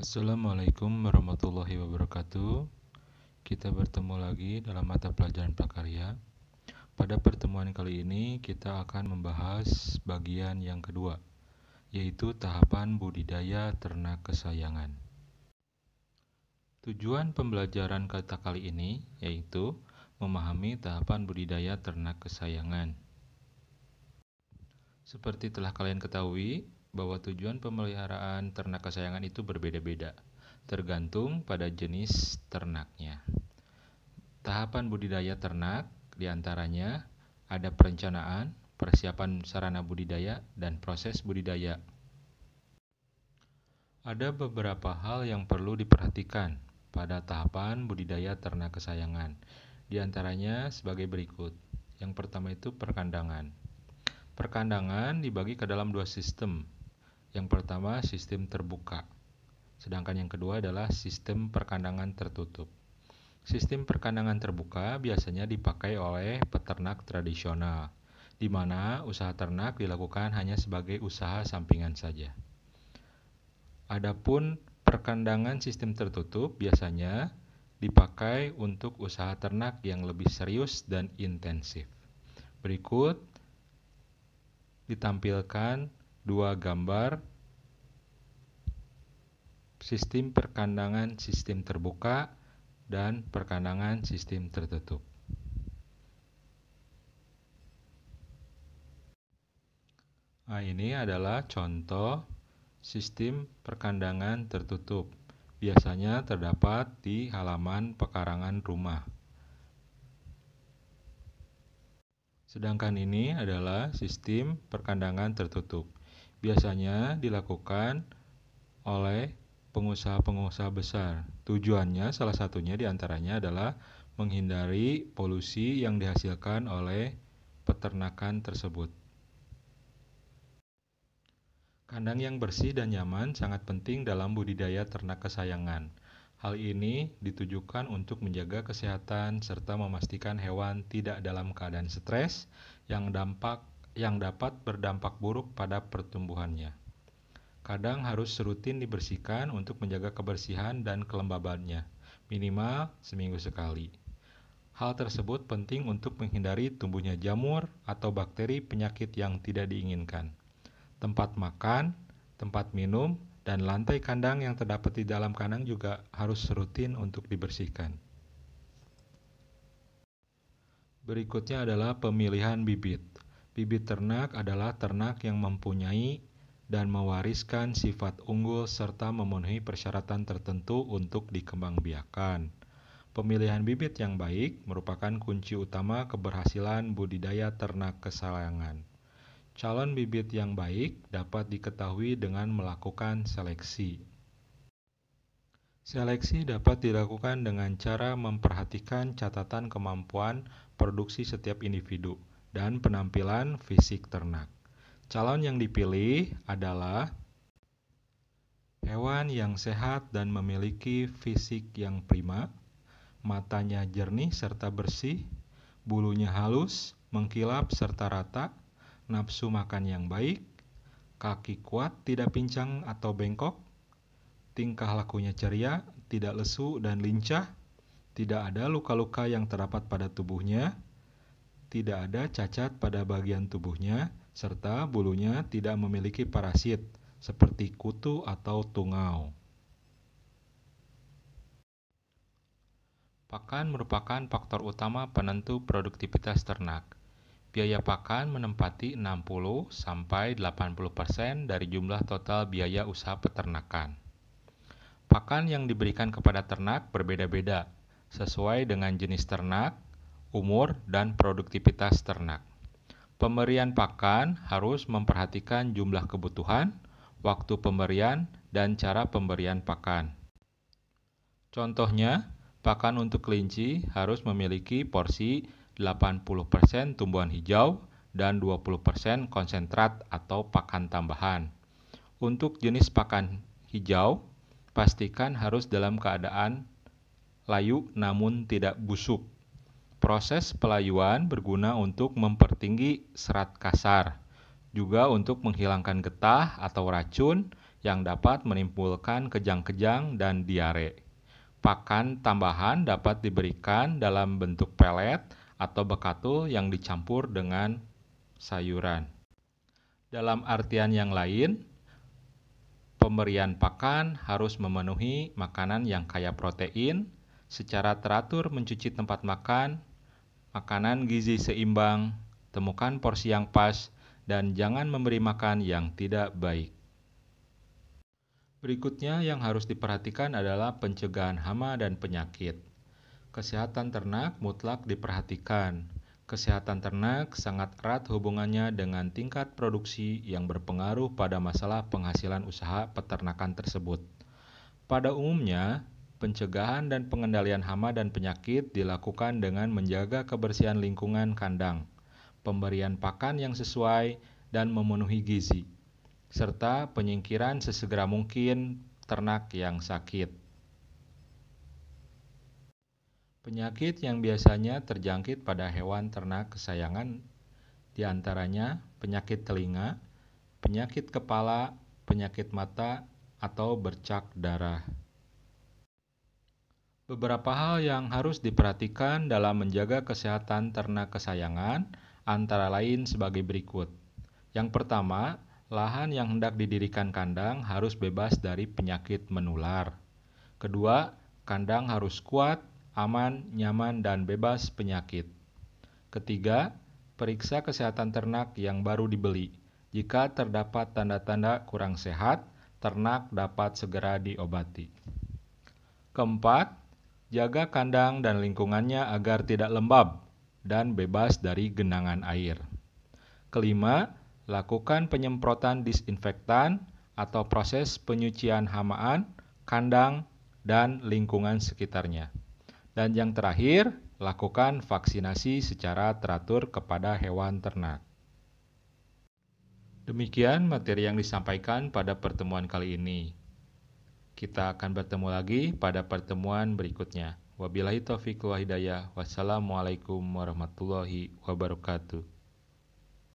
Assalamualaikum warahmatullahi wabarakatuh. Kita bertemu lagi dalam mata pelajaran prakarya. Pada pertemuan kali ini kita akan membahas bagian yang kedua, yaitu tahapan budidaya ternak kesayangan. Tujuan pembelajaran kata kali ini yaitu memahami tahapan budidaya ternak kesayangan. Seperti telah kalian ketahui, bahwa tujuan pemeliharaan ternak kesayangan itu berbeda-beda, tergantung pada jenis ternaknya. Tahapan budidaya ternak diantaranya ada perencanaan, persiapan sarana budidaya, dan proses budidaya. Ada beberapa hal yang perlu diperhatikan pada tahapan budidaya ternak kesayangan. Di antaranya sebagai berikut. Yang pertama itu perkandangan. Perkandangan dibagi ke dalam dua sistem. Yang pertama sistem terbuka, sedangkan yang kedua adalah sistem perkandangan tertutup. Sistem perkandangan terbuka biasanya dipakai oleh peternak tradisional, di mana usaha ternak dilakukan hanya sebagai usaha sampingan saja. Adapun perkandangan sistem tertutup biasanya dipakai untuk usaha ternak yang lebih serius dan intensif. Berikut ditampilkan dua gambar sistem perkandangan sistem terbuka dan perkandangan sistem tertutup. Nah, ini adalah contoh sistem perkandangan tertutup. Biasanya terdapat di halaman pekarangan rumah. Sedangkan ini adalah sistem perkandangan tertutup. Biasanya dilakukan oleh pengusaha-pengusaha besar. Tujuannya salah satunya diantaranya adalah menghindari polusi yang dihasilkan oleh peternakan tersebut. Kandang yang bersih dan nyaman sangat penting dalam budidaya ternak kesayangan. Hal ini ditujukan untuk menjaga kesehatan serta memastikan hewan tidak dalam keadaan stres yang dapat berdampak buruk pada pertumbuhannya. Kadang harus rutin dibersihkan untuk menjaga kebersihan dan kelembabannya, minimal seminggu sekali. Hal tersebut penting untuk menghindari tumbuhnya jamur atau bakteri penyakit yang tidak diinginkan. Tempat makan, tempat minum, dan lantai kandang yang terdapat di dalam kandang juga harus rutin untuk dibersihkan. Berikutnya adalah pemilihan bibit. Bibit ternak adalah ternak yang mempunyai dan mewariskan sifat unggul serta memenuhi persyaratan tertentu untuk dikembangbiakan. Pemilihan bibit yang baik merupakan kunci utama keberhasilan budidaya ternak kesayangan. Calon bibit yang baik dapat diketahui dengan melakukan seleksi. Seleksi dapat dilakukan dengan cara memperhatikan catatan kemampuan produksi setiap individu dan penampilan fisik ternak. Calon yang dipilih adalah hewan yang sehat dan memiliki fisik yang prima, matanya jernih serta bersih, bulunya halus, mengkilap serta rata, nafsu makan yang baik, kaki kuat tidak pincang atau bengkok, tingkah lakunya ceria, tidak lesu dan lincah, tidak ada luka-luka yang terdapat pada tubuhnya, tidak ada cacat pada bagian tubuhnya, serta bulunya tidak memiliki parasit seperti kutu atau tungau. Pakan merupakan faktor utama penentu produktivitas ternak. Biaya pakan menempati 60-80% dari jumlah total biaya usaha peternakan. Pakan yang diberikan kepada ternak berbeda-beda, sesuai dengan jenis ternak, umur, dan produktivitas ternak. Pemberian pakan harus memperhatikan jumlah kebutuhan, waktu pemberian, dan cara pemberian pakan. Contohnya, pakan untuk kelinci harus memiliki porsi 80% tumbuhan hijau dan 20% konsentrat atau pakan tambahan. Untuk jenis pakan hijau, pastikan harus dalam keadaan layu namun tidak busuk. Proses pelayuan berguna untuk mempertinggi serat kasar, juga untuk menghilangkan getah atau racun yang dapat menimbulkan kejang-kejang dan diare. Pakan tambahan dapat diberikan dalam bentuk pelet atau bekatul yang dicampur dengan sayuran. Dalam artian yang lain, pemberian pakan harus memenuhi makanan yang kaya protein, secara teratur mencuci tempat makan, makanan gizi seimbang, temukan porsi yang pas, dan jangan memberi makan yang tidak baik. Berikutnya yang harus diperhatikan adalah pencegahan hama dan penyakit. Kesehatan ternak mutlak diperhatikan. Kesehatan ternak sangat erat hubungannya dengan tingkat produksi yang berpengaruh pada masalah penghasilan usaha peternakan tersebut. Pada umumnya, pencegahan dan pengendalian hama dan penyakit dilakukan dengan menjaga kebersihan lingkungan kandang, pemberian pakan yang sesuai dan memenuhi gizi, serta penyingkiran sesegera mungkin ternak yang sakit. Penyakit yang biasanya terjangkit pada hewan ternak kesayangan diantaranya penyakit telinga, penyakit kepala, penyakit mata, atau bercak darah. Beberapa hal yang harus diperhatikan dalam menjaga kesehatan ternak kesayangan antara lain sebagai berikut. Yang pertama, lahan yang hendak didirikan kandang harus bebas dari penyakit menular. Kedua, kandang harus kuat, aman, nyaman, dan bebas penyakit. Ketiga, periksa kesehatan ternak yang baru dibeli. Jika terdapat tanda-tanda kurang sehat, ternak dapat segera diobati. Keempat, jaga kandang dan lingkungannya agar tidak lembab dan bebas dari genangan air. Kelima, lakukan penyemprotan disinfektan atau proses penyucian hamaan, kandang, dan lingkungan sekitarnya. Dan yang terakhir, lakukan vaksinasi secara teratur kepada hewan ternak. Demikian materi yang disampaikan pada pertemuan kali ini. Kita akan bertemu lagi pada pertemuan berikutnya. Wabillahi taufiq wal hidayah. Wassalamualaikum warahmatullahi wabarakatuh.